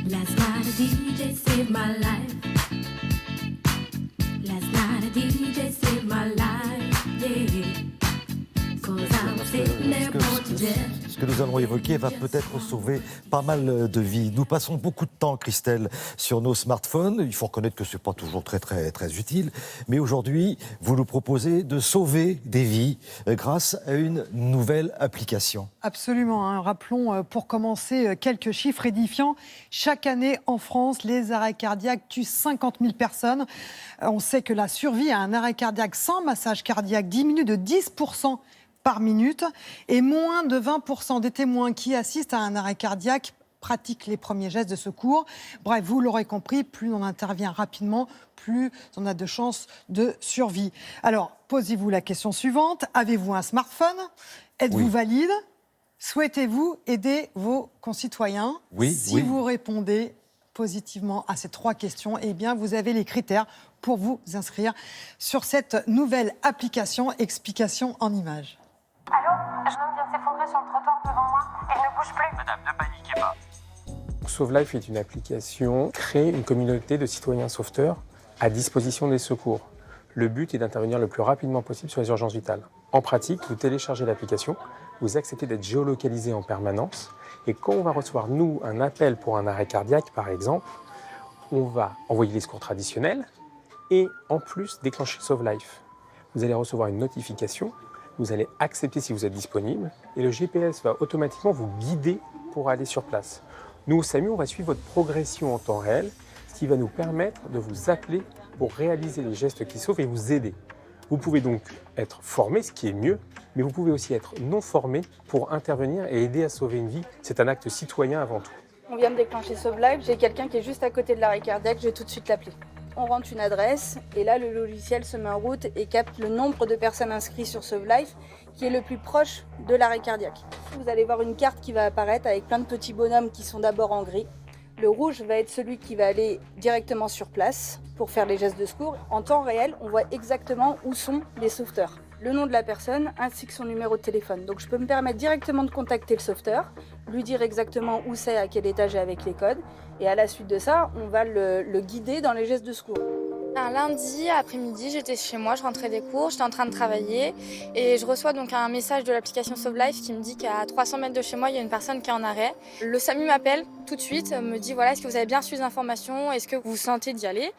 Last night a DJ saved my life. Last night a DJ saved my life, yeah. 'Cause I was sitting there bored to death. Ce que nous allons évoquer va peut-être sauver pas mal de vies. Nous passons beaucoup de temps, Christelle, sur nos smartphones. Il faut reconnaître que ce n'est pas toujours très utile. Mais aujourd'hui, vous nous proposez de sauver des vies grâce à une nouvelle application. Absolument. Hein. Rappelons pour commencer quelques chiffres édifiants. Chaque année en France, les arrêts cardiaques tuent 50 000 personnes. On sait que la survie à un arrêt cardiaque sans massage cardiaque diminue de 10% par minute et moins de 20% des témoins qui assistent à un arrêt cardiaque pratiquent les premiers gestes de secours. Bref, vous l'aurez compris, plus on intervient rapidement, plus on a de chances de survie. Alors, posez-vous la question suivante. Avez-vous un smartphone ? Êtes-vous valide ? Souhaitez-vous aider vos concitoyens ? Si vous répondez positivement à ces 3 questions, eh bien, vous avez les critères pour vous inscrire sur cette nouvelle application Explication en images. Allô ? Un jeune homme vient de s'effondrer sur le trottoir devant moi. Il ne bouge plus. Madame, ne paniquez pas. SauveLife est une application qui crée une communauté de citoyens sauveteurs à disposition des secours. Le but est d'intervenir le plus rapidement possible sur les urgences vitales. En pratique, vous téléchargez l'application, vous acceptez d'être géolocalisé en permanence et quand on va recevoir, nous, un appel pour un arrêt cardiaque, par exemple, on va envoyer les secours traditionnels et en plus déclencher SauveLife. Vous allez recevoir une notification. Vous allez accepter si vous êtes disponible et le GPS va automatiquement vous guider pour aller sur place. Nous, au SAMU, on va suivre votre progression en temps réel, ce qui va nous permettre de vous appeler pour réaliser les gestes qui sauvent et vous aider. Vous pouvez donc être formé, ce qui est mieux, mais vous pouvez aussi être non formé pour intervenir et aider à sauver une vie. C'est un acte citoyen avant tout. On vient de déclencher SauveLife, j'ai quelqu'un qui est juste à côté de l'arrêt cardiaque, je vais tout de suite l'appeler. On rentre une adresse et là le logiciel se met en route et capte le nombre de personnes inscrites sur SauveLife qui est le plus proche de l'arrêt cardiaque. Vous allez voir une carte qui va apparaître avec plein de petits bonhommes qui sont d'abord en gris. Le rouge va être celui qui va aller directement sur place pour faire les gestes de secours. En temps réel, on voit exactement où sont les sauveteurs, le nom de la personne ainsi que son numéro de téléphone. Donc je peux me permettre directement de contacter le sauveteur, lui dire exactement où c'est, à quel étage et avec les codes. Et à la suite de ça, on va le guider dans les gestes de secours. Un lundi après-midi, j'étais chez moi, je rentrais des cours, j'étais en train de travailler et je reçois donc un message de l'application SauveLife qui me dit qu'à 300 mètres de chez moi, il y a une personne qui est en arrêt. Le SAMU m'appelle tout de suite, me dit voilà, est-ce que vous avez bien reçu les informations, est-ce que vous vous sentez d'y aller ?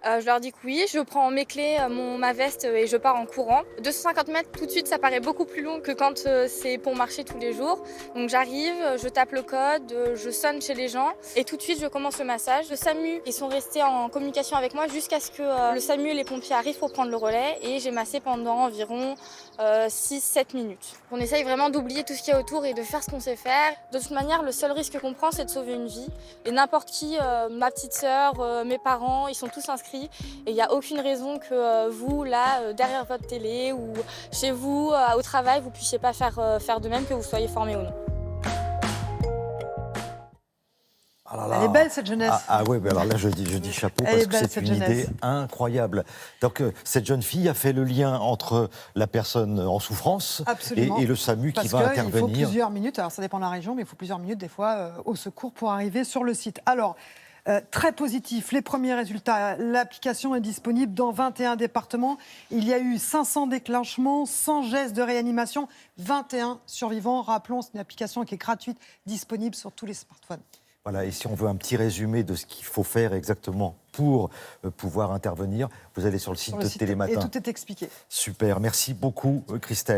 Je leur dis que oui, je prends mes clés, ma veste et je pars en courant. 250 mètres, tout de suite, ça paraît beaucoup plus long que quand c'est pour marcher tous les jours. Donc j'arrive, je tape le code, je sonne chez les gens et tout de suite, je commence le massage. Le SAMU, ils sont restés en communication avec moi jusqu'à ce que le SAMU et les pompiers arrivent pour prendre le relais et j'ai massé pendant environ 6-7 minutes. On essaye vraiment d'oublier tout ce qu'il y a autour et de faire ce qu'on sait faire. De toute manière, le seul risque qu'on prend, c'est de sauver une vie. Et n'importe qui, ma petite sœur, mes parents, ils sont tous inscrits. Et il n'y a aucune raison que vous, là, derrière votre télé ou chez vous, au travail, vous ne puissiez pas faire de même, que vous soyez formé ou non. Ah là là. Elle est belle, cette jeunesse. Ouais, mais alors là, je dis chapeau Elle parce est que c'est belle, une cette idée jeunesse. incroyable. Donc, cette jeune fille a fait le lien entre la personne en souffrance Absolument. et le SAMU qui va Parce qu'il intervenir. faut plusieurs minutes, alors ça dépend de la région, mais il faut plusieurs minutes des fois au secours pour arriver sur le site. Alors, très positif, les premiers résultats. L'application est disponible dans 21 départements. Il y a eu 500 déclenchements, 100 gestes de réanimation, 21 survivants. Rappelons, c'est une application qui est gratuite, disponible sur tous les smartphones. Voilà, et si on veut un petit résumé de ce qu'il faut faire exactement pour pouvoir intervenir, vous allez sur le site de Télématin. Et tout est expliqué. Super, merci beaucoup Christelle.